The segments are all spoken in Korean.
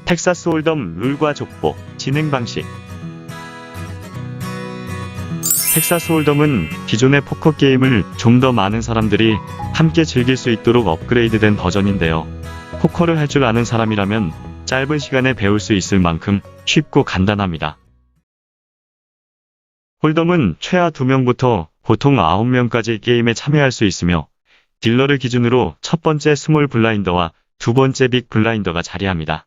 텍사스 홀덤 룰과 족보, 진행 방식. 텍사스 홀덤은 기존의 포커 게임을 좀 더 많은 사람들이 함께 즐길 수 있도록 업그레이드된 버전인데요. 포커를 할 줄 아는 사람이라면 짧은 시간에 배울 수 있을 만큼 쉽고 간단합니다. 홀덤은 최하 2명부터 보통 9명까지 게임에 참여할 수 있으며 딜러를 기준으로 첫 번째 스몰 블라인더와 두 번째 빅 블라인더가 자리합니다.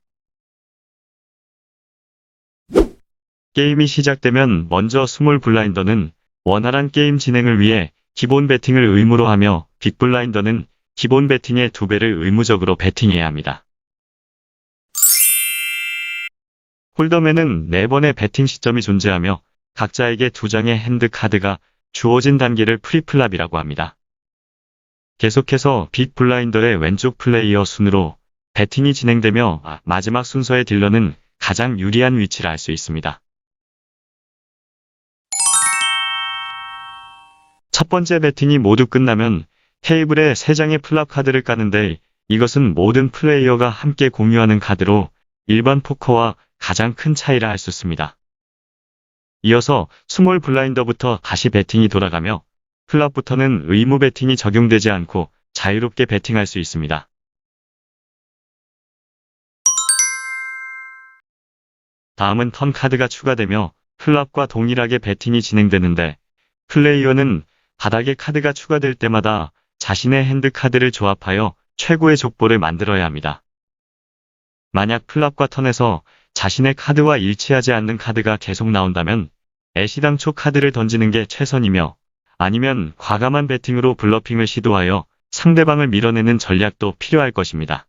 게임이 시작되면 먼저 스몰 블라인더는 원활한 게임 진행을 위해 기본 베팅을 의무로 하며 빅 블라인더는 기본 베팅의 2배를 의무적으로 베팅해야 합니다. 홀덤에는 4번의 베팅 시점이 존재하며 각자에게 2장의 핸드 카드가 주어진 단계를 프리플랍이라고 합니다. 계속해서 빅 블라인더의 왼쪽 플레이어 순으로 베팅이 진행되며 마지막 순서의 딜러는 가장 유리한 위치를 알 수 있습니다. 첫 번째 베팅이 모두 끝나면 테이블에 3장의 플랍 카드를 까는데 이것은 모든 플레이어가 함께 공유하는 카드로 일반 포커와 가장 큰 차이를 알 수 있습니다. 이어서 스몰 블라인더부터 다시 베팅이 돌아가며 플랍부터는 의무 베팅이 적용되지 않고 자유롭게 베팅할 수 있습니다. 다음은 턴 카드가 추가되며 플랍과 동일하게 베팅이 진행되는데 플레이어는 바닥에 카드가 추가될 때마다 자신의 핸드 카드를 조합하여 최고의 족보를 만들어야 합니다. 만약 플랍과 턴에서 자신의 카드와 일치하지 않는 카드가 계속 나온다면 애시당초 카드를 던지는 게 최선이며 아니면 과감한 베팅으로 블러핑을 시도하여 상대방을 밀어내는 전략도 필요할 것입니다.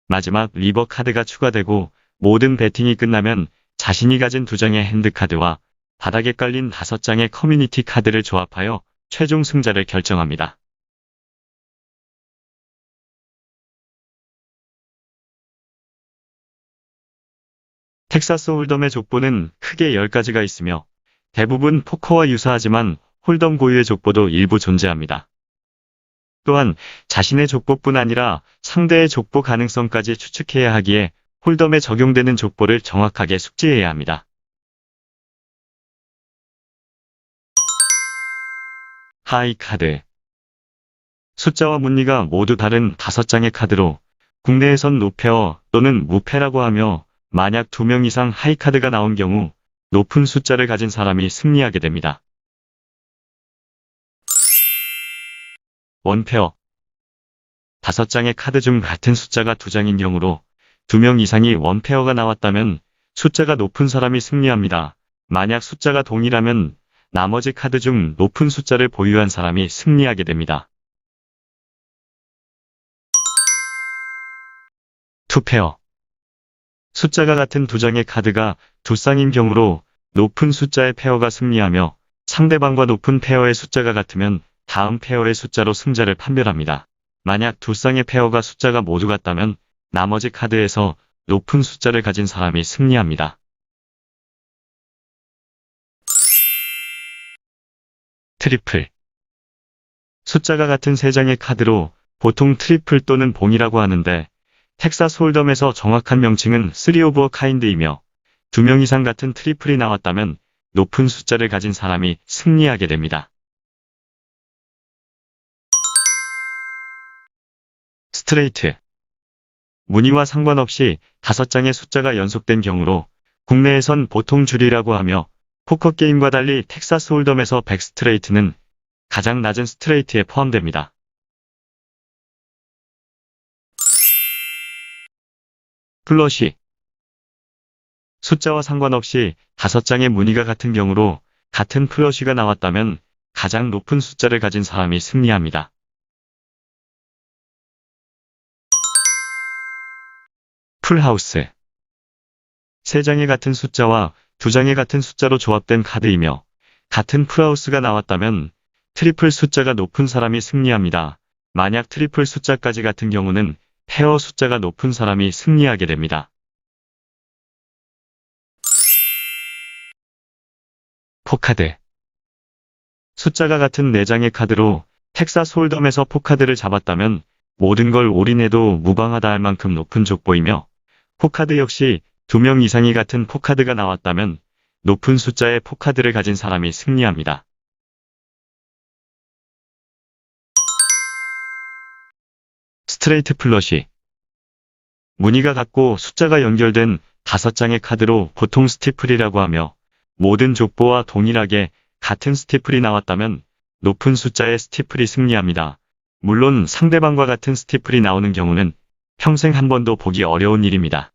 마지막 리버 카드가 추가되고 모든 베팅이 끝나면 자신이 가진 2장의 핸드 카드와 바닥에 깔린 5장의 커뮤니티 카드를 조합하여 최종 승자를 결정합니다. 텍사스 홀덤의 족보는 크게 10가지가 있으며 대부분 포커와 유사하지만 홀덤 고유의 족보도 일부 존재합니다. 또한 자신의 족보뿐 아니라 상대의 족보 가능성까지 추측해야 하기에 홀덤에 적용되는 족보를 정확하게 숙지해야 합니다. 하이 카드. 숫자와 무늬가 모두 다른 5장의 카드로 국내에선 노페어 또는 무페라고 하며 만약 2명 이상 하이 카드가 나온 경우 높은 숫자를 가진 사람이 승리하게 됩니다. 원페어. 5장의 카드 중 같은 숫자가 2장인 경우로 2명 이상이 원페어가 나왔다면 숫자가 높은 사람이 승리합니다. 만약 숫자가 동일하면 나머지 카드 중 높은 숫자를 보유한 사람이 승리하게 됩니다. 투페어. 숫자가 같은 2장의 카드가 2쌍인 경우로 높은 숫자의 페어가 승리하며 상대방과 높은 페어의 숫자가 같으면 다음 페어의 숫자로 승자를 판별합니다. 만약 2쌍의 페어가 숫자가 모두 같다면 나머지 카드에서 높은 숫자를 가진 사람이 승리합니다. 트리플. 숫자가 같은 3장의 카드로 보통 트리플 또는 봉이라고 하는데 텍사스 홀덤에서 정확한 명칭은 3 오브 어 카인드이며 2명 이상 같은 트리플이 나왔다면 높은 숫자를 가진 사람이 승리하게 됩니다. 스트레이트. 무늬와 상관없이 5장의 숫자가 연속된 경우로 국내에선 보통 줄이라고 하며 포커 게임과 달리 텍사스 홀덤에서 백스트레이트는 가장 낮은 스트레이트에 포함됩니다. 플러시. 숫자와 상관없이 5장의 무늬가 같은 경우로 같은 플러시가 나왔다면 가장 높은 숫자를 가진 사람이 승리합니다. 풀하우스. 3장의 같은 숫자와 2장의 같은 숫자로 조합된 카드이며 같은 풀하우스가 나왔다면 트리플 숫자가 높은 사람이 승리합니다. 만약 트리플 숫자까지 같은 경우는 페어 숫자가 높은 사람이 승리하게 됩니다. 포카드. 숫자가 같은 4장의 카드로 텍사스 홀덤에서 포카드를 잡았다면 모든 걸 올인해도 무방하다 할 만큼 높은 족보이며, 포카드 역시 2명 이상이 같은 포카드가 나왔다면 높은 숫자의 포카드를 가진 사람이 승리합니다. 스트레이트 플러시. 무늬가 같고 숫자가 연결된 5장의 카드로 보통 스티플이라고 하며, 모든 족보와 동일하게 같은 스티플이 나왔다면 높은 숫자의 스티플이 승리합니다. 물론 상대방과 같은 스티플이 나오는 경우는 평생 한 번도 보기 어려운 일입니다.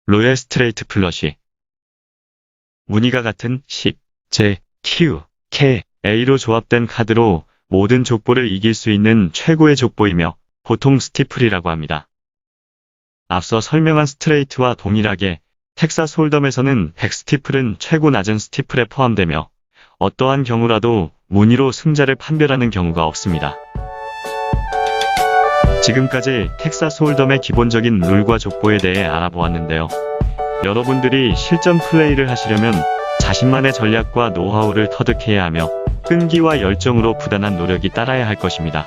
로얄 스트레이트 플러시. 무늬가 같은 10, J, Q, K, A로 조합된 카드로 모든 족보를 이길 수 있는 최고의 족보이며 보통 스티플이라고 합니다. 앞서 설명한 스트레이트와 동일하게 텍사스 홀덤에서는 100 스티플은 최고 낮은 스티플에 포함되며 어떠한 경우라도 무늬로 승자를 판별하는 경우가 없습니다. 지금까지 텍사스 홀덤의 기본적인 룰과 족보에 대해 알아보았는데요. 여러분들이 실전 플레이를 하시려면 자신만의 전략과 노하우를 터득해야 하며 끈기와 열정으로 부단한 노력이 따라야 할 것입니다.